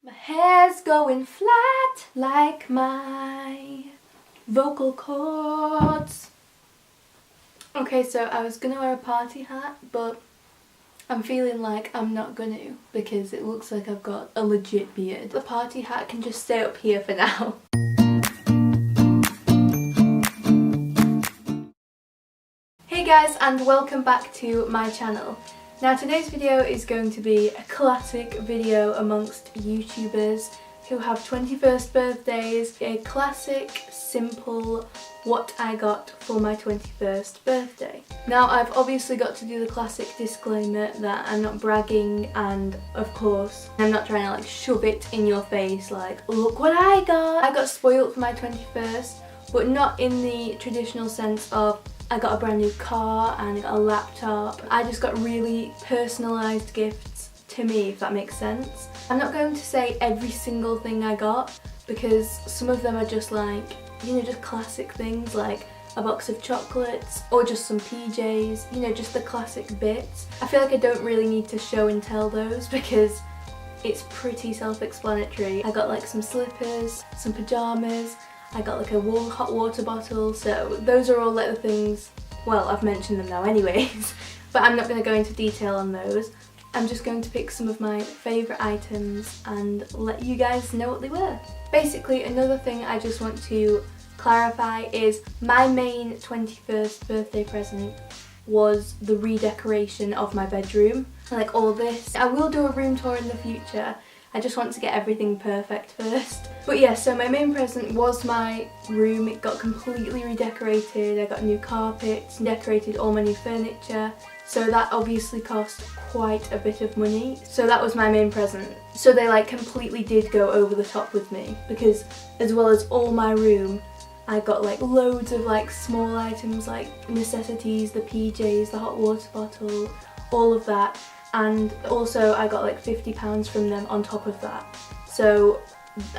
My hair's going flat like my vocal cords. Okay, so I was gonna wear a party hat, but I'm feeling like I'm not gonna because it looks like I've got a legit beard. The party hat can just stay up here for now. Hey guys, and welcome back to my channel. Now today's video is going to be a classic video amongst YouTubers who have 21st birthdays. A classic, simple, what I got for my 21st birthday. Now I've obviously got to do the classic disclaimer that I'm not bragging, and of course I'm not trying to like shove it in your face like, look what I got. I got spoiled for my 21st, but not in the traditional sense of I got a brand new car and I got a laptop. I just got really personalised gifts to me, if that makes sense. I'm not going to say every single thing I got because some of them are just like, you know, just classic things like a box of chocolates or just some PJs, you know, just the classic bits. I feel like I don't really need to show and tell those because it's pretty self-explanatory. I got like some slippers, some pyjamas, I got like a hot water bottle, so those are all like the things, well, I've mentioned them now anyways, but I'm not going to go into detail on those. I'm just going to pick some of my favourite items and let you guys know what they were. Basically, another thing I just want to clarify is my main 21st birthday present was the redecoration of my bedroom. Like all this. I will do a room tour in the future. I just want to get everything perfect first. But yeah, so my main present was my room. It got completely redecorated. I got new carpets, decorated all my new furniture. So that obviously cost quite a bit of money. So that was my main present. So they like completely did go over the top with me because as well as all my room, I got like loads of like small items like necessities, the PJs, the hot water bottle, all of that. And also I got like £50 from them on top of that. So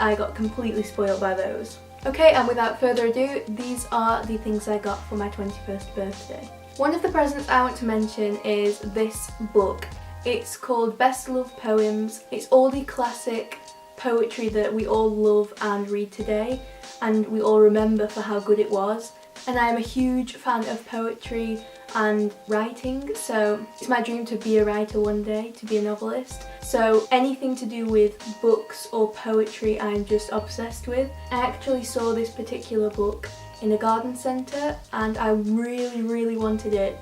I got completely spoiled by those. Okay, and without further ado, these are the things I got for my 21st birthday. One of the presents I want to mention is this book. It's called Best Loved Poems. It's all the classic poetry that we all love and read today, and we all remember for how good it was. And I am a huge fan of poetry and writing, so it's my dream to be a writer one day, to be a novelist. So anything to do with books or poetry I'm just obsessed with. I actually saw this particular book in a garden centre and I really wanted it,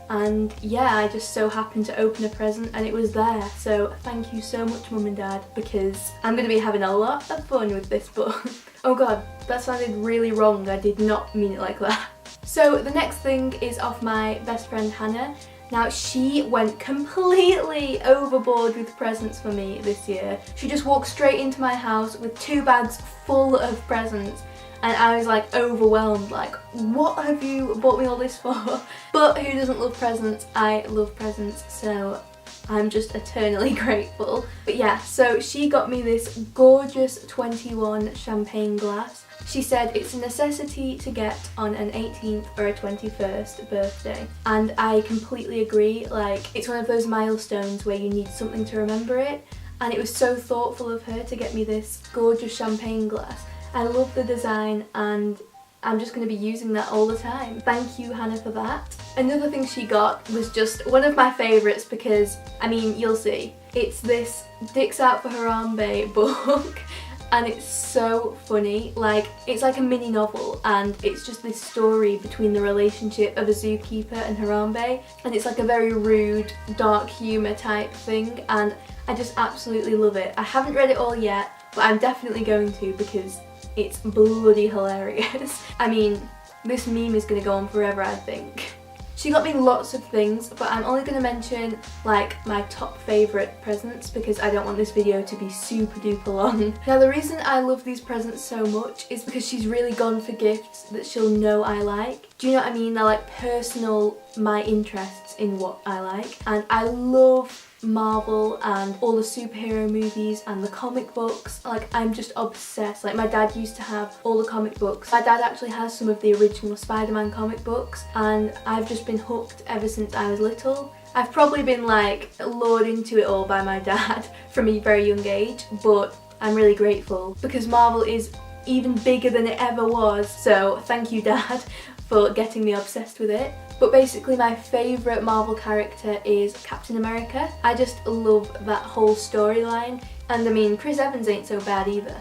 and yeah, I just so happened to open a present and it was there. So thank you so much, Mum and Dad, because I'm going to be having a lot of fun with this book. Oh god, that sounded really wrong, I did not mean it like that. So the next thing is of my best friend Hannah. Now she went completely overboard with presents for me this year. She just walked straight into my house with 2 bags full of presents and I was like overwhelmed, like what have you bought me all this for? But who doesn't love presents? I love presents, so I'm just eternally grateful. But yeah, so she got me this gorgeous 21 champagne glass. She said it's a necessity to get on an 18th or a 21st birthday, and I completely agree. Like, it's one of those milestones where you need something to remember it, and it was so thoughtful of her to get me this gorgeous champagne glass. I love the design and I'm just going to be using that all the time. Thank you, Hannah, for that. Another thing she got was just one of my favourites because, I mean, you'll see. It's this Dicks Out for Harambe book and it's so funny. Like, it's like a mini novel and it's just this story between the relationship of a zookeeper and Harambe, and it's like a very rude, dark humour type thing, and I just absolutely love it. I haven't read it all yet, but I'm definitely going to because it's bloody hilarious. I mean, this meme is going to go on forever, I think. She got me lots of things, but I'm only going to mention like my top favourite presents because I don't want this video to be super duper long. Now the reason I love these presents so much is because she's really gone for gifts that she'll know I like. Do you know what I mean? They're like personal, my interests in what I like, and I love Marvel and all the superhero movies and the comic books. Like, I'm just obsessed. Like, my dad used to have all the comic books. My dad actually has some of the original Spider-Man comic books and I've just been hooked ever since I was little. I've probably been like lured into it all by my dad from a very young age, but I'm really grateful because Marvel is even bigger than it ever was. So thank you, Dad, for getting me obsessed with it. But basically my favourite Marvel character is Captain America. I just love that whole storyline. And I mean, Chris Evans ain't so bad either.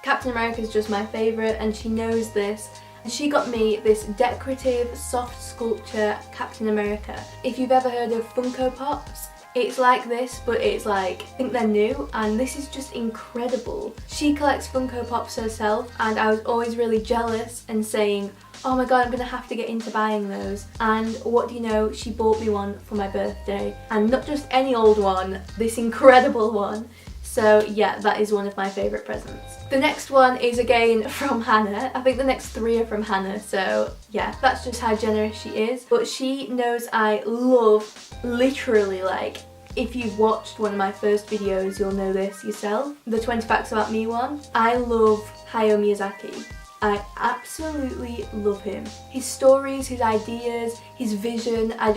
Captain America is just my favourite, and she knows this. And she got me this decorative soft sculpture Captain America. If you've ever heard of Funko Pops, it's like this, but it's like, I think they're new, and this is just incredible. She collects Funko Pops herself, and I was always really jealous and saying, oh my god, I'm gonna have to get into buying those. And what do you know, she bought me one for my birthday, and not just any old one, this incredible one. So yeah, that is one of my favourite presents. The next one is again from Hannah. I think the next three are from Hannah, so yeah, that's just how generous she is. But she knows I love, literally, like, if you've watched one of my first videos, you'll know this yourself. The 20 Facts About Me one. I love Hayao Miyazaki. I absolutely love him. His stories, his ideas, his vision, I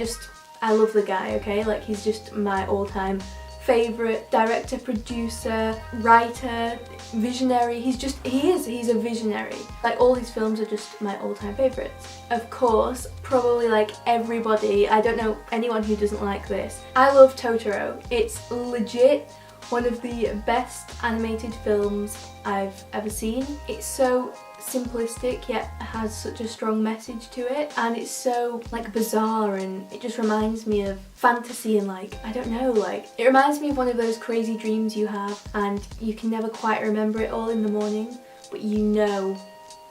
love the guy, okay? Like, he's just my all-time favourite director, producer, writer, visionary. He's a visionary. Like, all his films are just my all-time favourites. Of course, probably like everybody, I don't know anyone who doesn't like this. I love Totoro. It's legit one of the best animated films I've ever seen. It's so simplistic yet has such a strong message to it, and it's so like bizarre, and it just reminds me of fantasy, and like, I don't know, like, it reminds me of one of those crazy dreams you have and you can never quite remember it all in the morning, but you know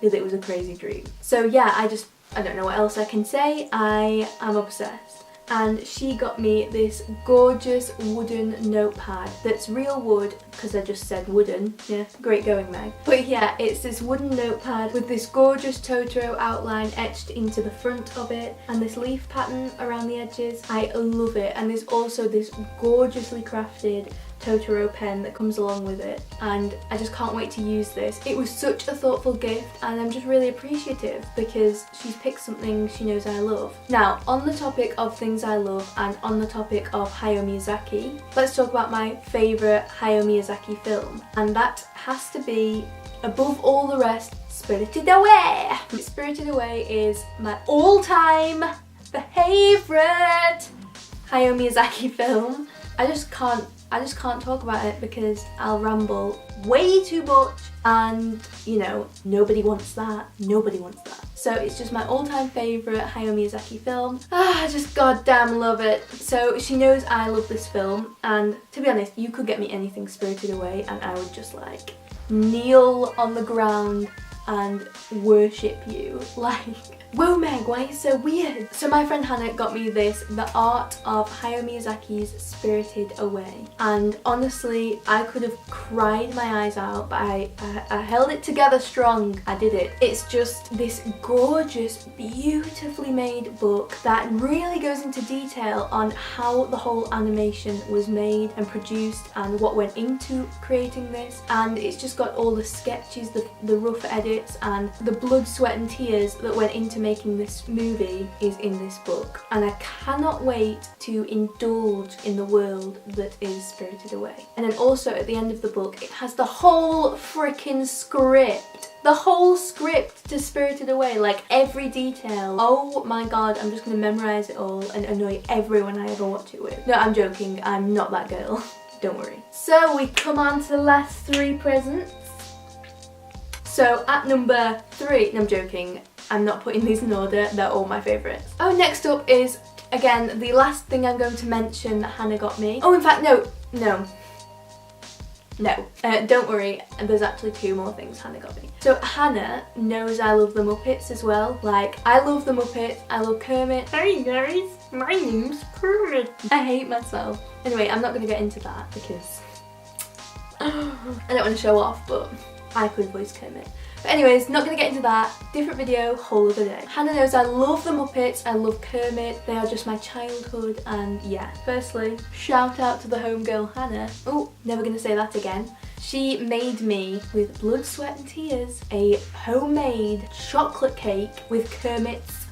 that it was a crazy dream. So yeah, I don't know what else I can say. I am obsessed. And she got me this gorgeous wooden notepad that's real wood, because I just said wooden. Yeah, great going, Meg. But yeah, it's this wooden notepad with this gorgeous Totoro outline etched into the front of it, and this leaf pattern around the edges. I love it. And there's also this gorgeously crafted Totoro pen that comes along with it, and I just can't wait to use this. It was such a thoughtful gift, and I'm just really appreciative because she's picked something she knows I love. Now, on the topic of things I love and on the topic of Hayao Miyazaki, let's talk about my favourite Hayao Miyazaki film, and that has to be, above all the rest, Spirited Away! Spirited Away is my all-time favourite Hayao Miyazaki film. I just can't talk about it because I'll ramble way too much, and you know, nobody wants that. Nobody wants that. So it's just my all-time favourite Hayao Miyazaki film. I just goddamn love it. So she knows I love this film, and to be honest, you could get me anything Spirited Away and I would just like kneel on the ground and worship you. Like, whoa Meg, why are you so weird? So my friend Hannah got me this, The Art of Hayao Miyazaki's Spirited Away. And honestly, I could have cried my eyes out, but I held it together strong. I did it. It's just this gorgeous, beautifully made book that really goes into detail on how the whole animation was made and produced and what went into creating this. And it's just got all the sketches, the rough edits, and the blood, sweat and tears that went into making this movie is in this book, and I cannot wait to indulge in the world that is Spirited Away. And then also at the end of the book, it has the whole freaking script. The whole script to Spirited Away, like every detail. Oh my god, I'm just gonna memorise it all and annoy everyone I ever watch it with. No, I'm joking, I'm not that girl. Don't worry. So we come on to the last three presents. So at number 3, no, I'm joking, I'm not putting these in order, they're all my favourites. Oh, next up is, again, the last thing I'm going to mention that Hannah got me. Oh, in fact, no, don't worry, there's actually 2 more things Hannah got me. So Hannah knows I love the Muppets as well. Like, I love the Muppets, I love Kermit. Hey guys, my name's Kermit. I hate myself. Anyway, I'm not going to get into that because I don't want to show off, but I could voice Kermit. But anyways, not going to get into that. Different video, whole other day. Hannah knows I love the Muppets, I love Kermit, they are just my childhood, and yeah. Firstly, shout out to the homegirl Hannah. Oh, never going to say that again. She made me, with blood, sweat and tears, a homemade chocolate cake with Kermit's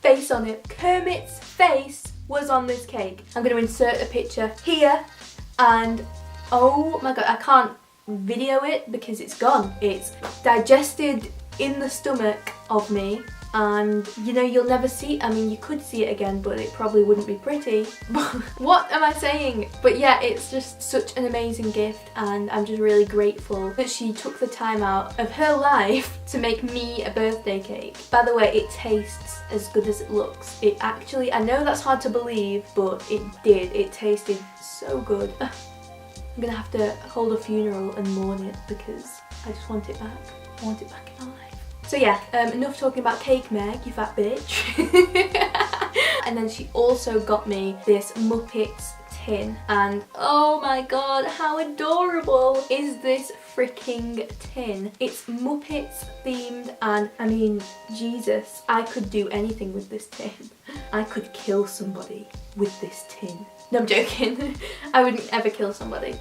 face on it. Kermit's face was on this cake. I'm going to insert a picture here and oh my god, I can't video it because it's gone. It's digested in the stomach of me, and you know, you'll never see, I mean, you could see it again, but it probably wouldn't be pretty. What am I saying? But yeah, it's just such an amazing gift, and I'm just really grateful that she took the time out of her life to make me a birthday cake. By the way, it tastes as good as it looks. It actually, I know that's hard to believe, but it did. It tasted so good. I'm gonna have to hold a funeral and mourn it because I just want it back. I want it back in my life. So yeah, enough talking about Cake Meg, you fat bitch. And then she also got me this Muppets tin, and oh my god, how adorable is this freaking tin? It's Muppets themed, and I mean, Jesus, I could do anything with this tin. I could kill somebody with this tin. No, I'm joking. I wouldn't ever kill somebody.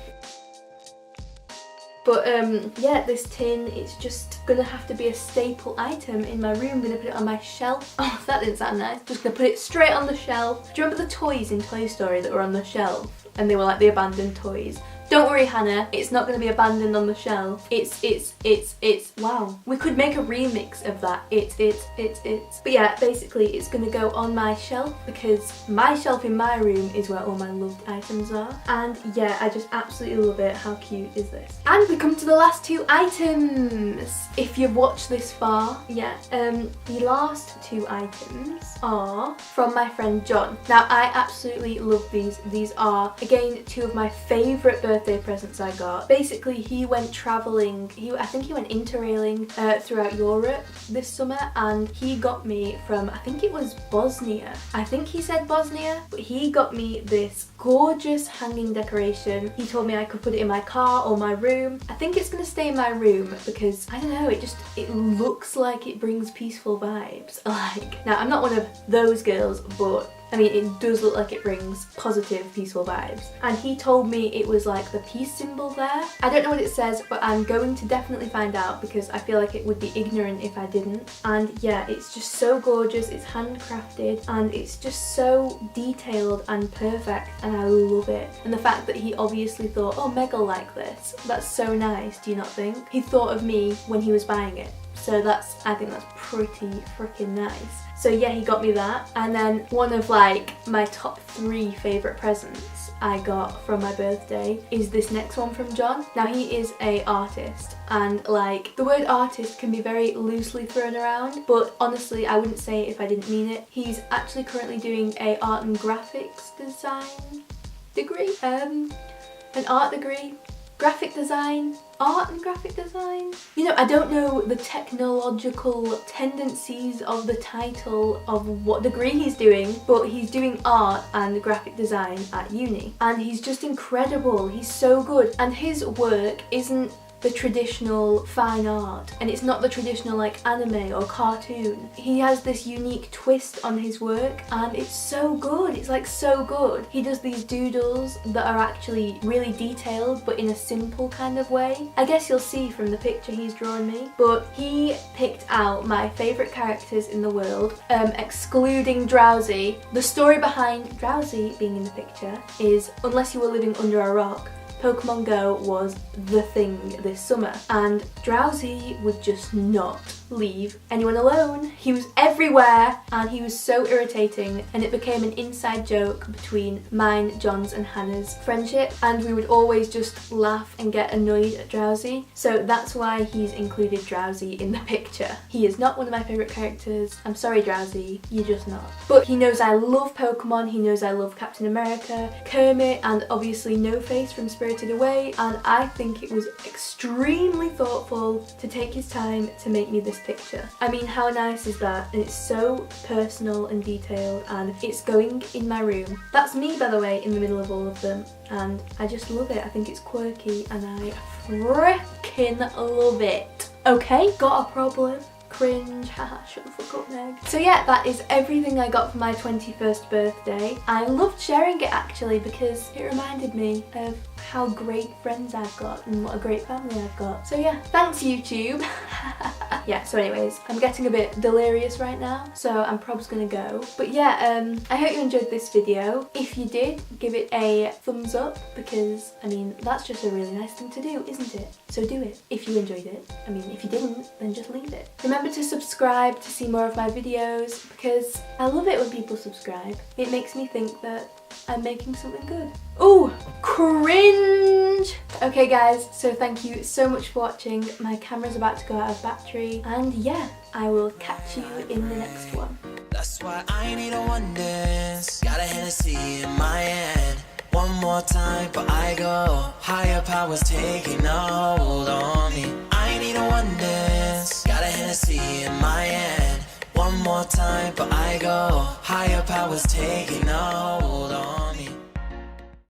But yeah, this tin, it's just gonna have to be a staple item in my room. I'm gonna put it on my shelf. Oh, that didn't sound nice. Just gonna put it straight on the shelf. Do you remember the toys in Toy Story that were on the shelf? And they were like the abandoned toys? Don't worry, Hannah, it's not going to be abandoned on the shelf. It's, wow. We could make a remix of that. It's. But yeah, basically it's going to go on my shelf because my shelf in my room is where all my loved items are. And yeah, I just absolutely love it. How cute is this? And we come to the last two items. If you've watched this far, yeah. The last two items are from my friend John. Now, I absolutely love these. These are, again, two of my favourite birthday presents I got. Basically, he went travelling, I think he went interrailing throughout Europe this summer, and he got me from, I think it was Bosnia. I think he said Bosnia, but he got me this gorgeous hanging decoration. He told me I could put it in my car or my room. I think it's gonna stay in my room because, I don't know, it looks like it brings peaceful vibes. Like, now I'm not one of those girls, but I mean, it does look like it brings positive, peaceful vibes. And he told me it was like the peace symbol there. I don't know what it says, but I'm going to definitely find out because I feel like it would be ignorant if I didn't. And yeah, it's just so gorgeous, it's handcrafted, and it's just so detailed and perfect, and I love it. And the fact that he obviously thought, oh, Meg will like this. That's so nice, do you not think? He thought of me when he was buying it. So I think that's pretty freaking nice. So yeah, he got me that. And then one of like my top 3 favourite presents I got from my birthday is this next one from John. Now, he is an artist, and like, the word artist can be very loosely thrown around, but honestly I wouldn't say it if I didn't mean it. He's actually currently doing a art and graphics design degree, an art degree. Graphic design, art and graphic design. You know, I don't know the technological tendencies of the title of what degree he's doing, but he's doing art and graphic design at uni. And he's just incredible, he's so good. And his work isn't the traditional fine art, and it's not the traditional like anime or cartoon. He has this unique twist on his work, and it's so good. It's like so good. He does these doodles that are actually really detailed, but in a simple kind of way. I guess you'll see from the picture he's drawn me, but he picked out my favourite characters in the world, excluding Drowsy. The story behind Drowsy being in the picture is, unless you were living under a rock, Pokemon Go was the thing this summer, and Drowsy would just not leave anyone alone. He was everywhere, and he was so irritating, and it became an inside joke between mine, John's and Hannah's friendship, and we would always just laugh and get annoyed at Drowsy. So that's why he's included Drowsy in the picture. He is not one of my favourite characters. I'm sorry, Drowsy, you're just not. But he knows I love Pokemon, he knows I love Captain America, Kermit, and obviously No Face from Spirited Away, and I think it was extremely thoughtful to take his time to make me this picture. I mean, how nice is that? And it's so personal and detailed, and it's going in my room. That's me, by the way, in the middle of all of them, and I just love it. I think it's quirky, and I freaking love it. Okay, got a problem? Cringe, haha, shut the fuck up, Meg. So yeah, that is everything I got for my 21st birthday. I loved sharing it actually because it reminded me of how great friends I've got and what a great family I've got. So yeah, thanks YouTube. Yeah, so anyways, I'm getting a bit delirious right now, so I'm probably gonna go. But yeah, I hope you enjoyed this video. If you did, give it a thumbs up, because, I mean, that's just a really nice thing to do, isn't it? So do it if you enjoyed it. I mean, if you didn't, then just leave it. Remember to subscribe to see more of my videos, because I love it when people subscribe. It makes me think that I'm making something good. Ooh, cringe! Okay guys, so thank you so much for watching. My camera's about to go out of battery, and yeah, I will catch you in the next one. That's why I need a one dance. Got a Hennessy in my hand. One more time, but I go. Higher powers taking a hold on me. I need a one dance. Got a Hennessy in my hand. One more time, but I go. Higher powers taking a hold on me.